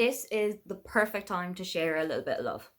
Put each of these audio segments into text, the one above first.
This is the perfect time to share a little bit of love.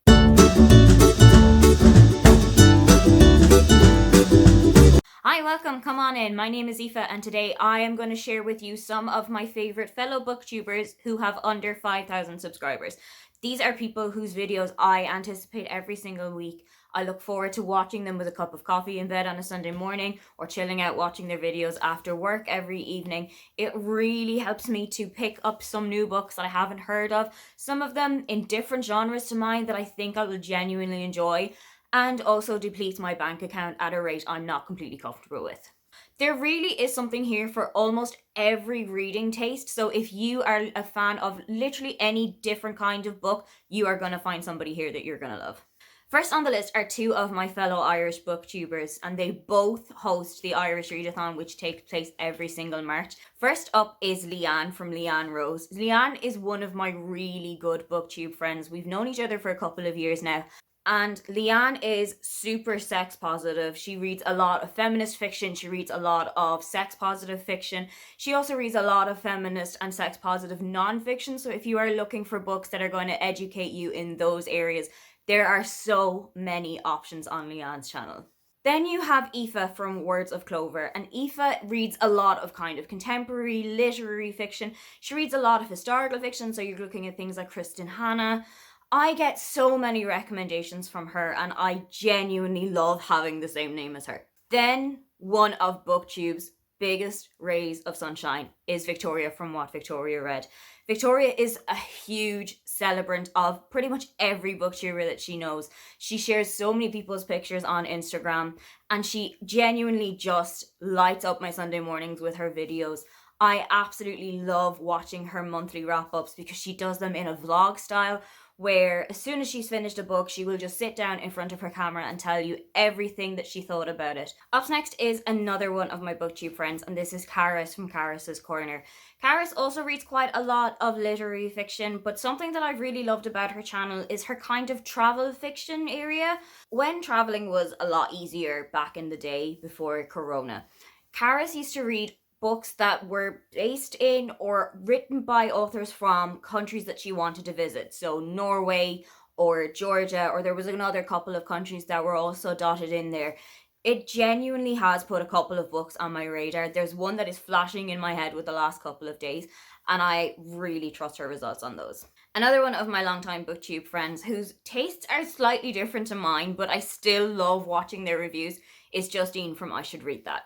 Hi, welcome, come on in. My name is Aoife and today I am going to share with you some of my favourite fellow booktubers who have under 5,000 subscribers. These are people whose videos I anticipate every single week. I look forward to watching them with a cup of coffee in bed on a Sunday morning or chilling out watching their videos after work every evening. It really helps me to pick up some new books that I haven't heard of, some of them in different genres to mine that I think I will genuinely enjoy, and also depletes my bank account at a rate I'm not completely comfortable with. There really is something here for almost every reading taste, so if you are a fan of literally any different kind of book, you are going to find somebody here that you're going to love. First on the list are two of my fellow Irish booktubers, and they both host the Irish Readathon, which takes place every single March. First up is Leanne from Leanne Rose. Leanne is one of my really good booktube friends. We've known each other for a couple of years now. And Leanne is super sex positive. She reads a lot of feminist fiction. She reads a lot of sex positive fiction. She also reads a lot of feminist and sex positive non-fiction. So if you are looking for books that are going to educate you in those areas, there are so many options on Leanne's channel. Then you have Aoife from Words of Clover, and Aoife reads a lot of kind of contemporary literary fiction. She reads a lot of historical fiction, so you're looking at things like Kristen Hanna. I get so many recommendations from her and I genuinely love having the same name as her. Then one of BookTube's biggest rays of sunshine is Victoria from What Victoria Read. Victoria is a huge celebrant of pretty much every booktuber that she knows. She shares so many people's pictures on Instagram and she genuinely just lights up my Sunday mornings with her videos. I absolutely love watching her monthly wrap-ups because she does them in a vlog style where as soon as she's finished a book, she will just sit down in front of her camera and tell you everything that she thought about it. Up next is another one of my booktube friends, and this is Carys from Carys's Corner. Carys also reads quite a lot of literary fiction, but something that I've really loved about her channel is her kind of travel fiction area. When traveling was a lot easier back in the day before Corona, Carys used to read books that were based in or written by authors from countries that she wanted to visit. So Norway or Georgia, or there was another couple of countries that were also dotted in there. It genuinely has put a couple of books on my radar. There's one that is flashing in my head with the last couple of days, and I really trust her results on those. Another one of my longtime booktube friends whose tastes are slightly different to mine, but I still love watching their reviews, is Justine from I Should Read That.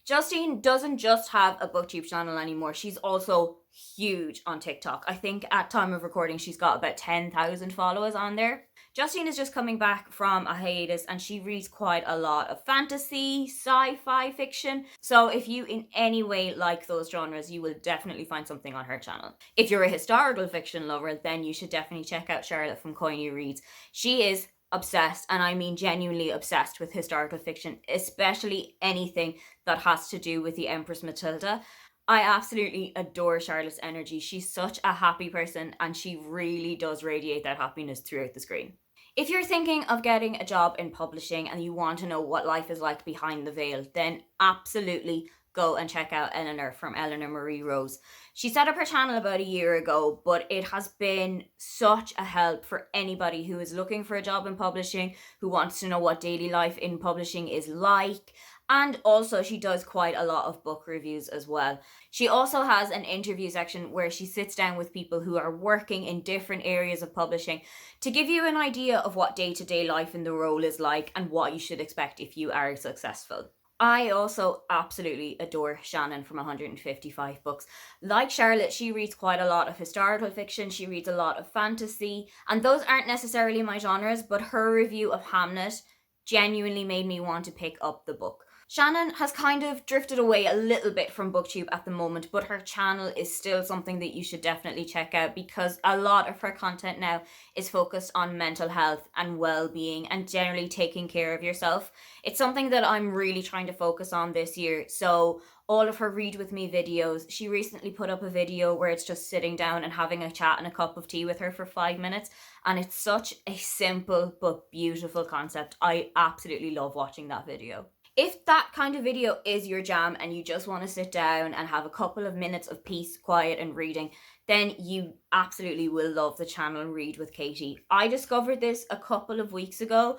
Justine doesn't just have a booktube channel anymore. She's also huge on TikTok. I think at time of recording, she's got about 10,000 followers on there. Justine is just coming back from a hiatus and she reads quite a lot of fantasy, sci-fi fiction. So if you in any way like those genres, you will definitely find something on her channel. If you're a historical fiction lover, then you should definitely check out Charlotte from Coiny Reads. She is obsessed, and I mean genuinely obsessed with historical fiction, especially anything that has to do with the Empress Matilda. I absolutely adore Charlotte's energy. She's such a happy person and she really does radiate that happiness throughout the screen. If you're thinking of getting a job in publishing and you want to know what life is like behind the veil, then absolutely go and check out Eleanor from Eleanor Marie Rose. She set up her channel about a year ago, but it has been such a help for anybody who is looking for a job in publishing, who wants to know what daily life in publishing is like. And also she does quite a lot of book reviews as well. She also has an interview section where she sits down with people who are working in different areas of publishing to give you an idea of what day-to-day life in the role is like and what you should expect if you are successful. I also absolutely adore Shannon from 155 Books. Like Charlotte, she reads quite a lot of historical fiction, she reads a lot of fantasy, and those aren't necessarily my genres, but her review of Hamnet genuinely made me want to pick up the book. Shannon has kind of drifted away a little bit from BookTube at the moment, but her channel is still something that you should definitely check out because a lot of her content now is focused on mental health and well-being and generally taking care of yourself. It's something that I'm really trying to focus on this year. So all of her Read With Me videos, she recently put up a video where it's just sitting down and having a chat and a cup of tea with her for 5 minutes. And it's such a simple but beautiful concept. I absolutely love watching that video. If that kind of video is your jam and you just want to sit down and have a couple of minutes of peace, quiet and reading, then you absolutely will love the channel Read with Katie. I discovered this a couple of weeks ago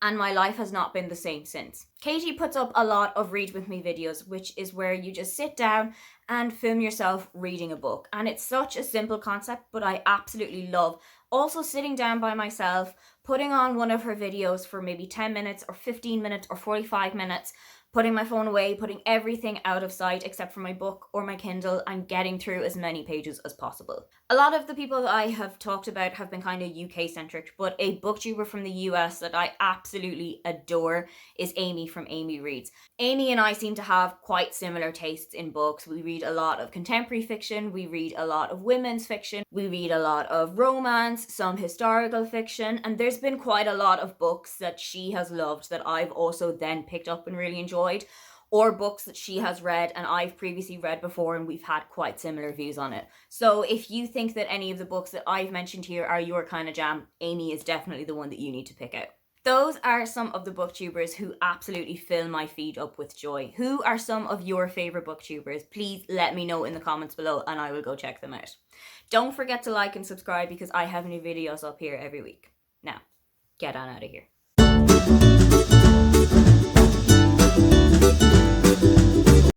and my life has not been the same since. Katie puts up a lot of Read with Me videos, which is where you just sit down and film yourself reading a book. And it's such a simple concept, but I absolutely love also sitting down by myself, putting on one of her videos for maybe 10 minutes or 15 minutes or 45 minutes, putting my phone away, putting everything out of sight except for my book or my Kindle, and getting through as many pages as possible. A lot of the people that I have talked about have been kind of UK centric, but a booktuber from the US that I absolutely adore is Aimee from Aimee Reads. Aimee and I seem to have quite similar tastes in books. We read a lot of contemporary fiction, we read a lot of women's fiction, we read a lot of romance, some historical fiction, and there's been quite a lot of books that she has loved that I've also then picked up and really enjoyed, or books that she has read and I've previously read before and we've had quite similar views on it. So if you think that any of the books that I've mentioned here are your kind of jam, Aimee is definitely the one that you need to pick out. Those are some of the booktubers who absolutely fill my feed up with joy. Who are some of your favourite booktubers? Please let me know in the comments below and I will go check them out. Don't forget to like and subscribe because I have new videos up here every week. Now, get on out of here.